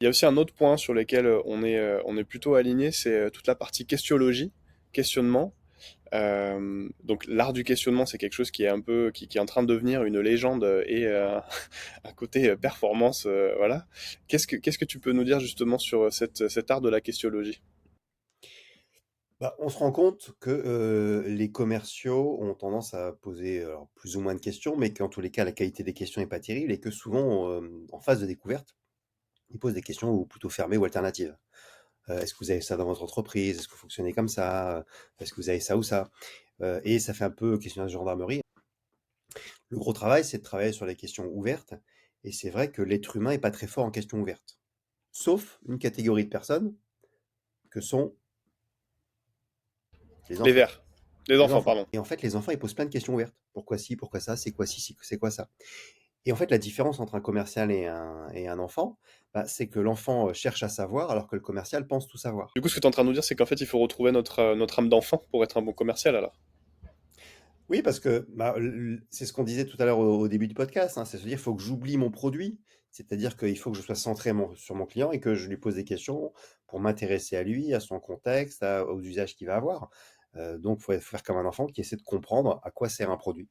Il y a aussi un autre point sur lequel on est plutôt aligné, c'est toute la partie questionologie, questionnement. Donc l'art du questionnement, c'est quelque chose qui est qui est en train de devenir une légende et un côté performance, voilà. Qu'est-ce que tu peux nous dire justement sur cet art de la questionologie? Bah, on se rend compte que les commerciaux ont tendance à poser alors, plus ou moins de questions, mais qu'en tous les cas, la qualité des questions n'est pas terrible et que souvent, en phase de découverte, ils posent des questions ou plutôt fermées ou alternatives. Est-ce que vous avez ça dans votre entreprise? Est-ce que vous fonctionnez comme ça? Est-ce que vous avez ça ou ça? Et ça fait un peu questionnaire de gendarmerie. Le gros travail, c'est de travailler sur les questions ouvertes. Et c'est vrai que l'être humain est pas très fort en questions ouvertes. Sauf une catégorie de personnes que sont les Les enfants. vers. Les Les enfants, enfants. pardon. Et en fait, les enfants, ils posent plein de questions ouvertes. Pourquoi ci? Pourquoi ça? C'est quoi ci? C'est quoi ça? Et en fait, la différence entre un commercial et un enfant, bah, c'est que l'enfant cherche à savoir alors que le commercial pense tout savoir. Du coup, ce que tu es en train de nous dire, c'est qu'en fait, il faut retrouver notre âme d'enfant pour être un bon commercial, alors. Oui, parce que bah, c'est ce qu'on disait tout à l'heure au début du podcast, hein, c'est-à-dire qu'il faut que j'oublie mon produit, c'est-à-dire qu'il faut que je sois centré sur mon client et que je lui pose des questions pour m'intéresser à lui, à son contexte, aux usages qu'il va avoir. Donc, il faut faire comme un enfant qui essaie de comprendre à quoi sert un produit.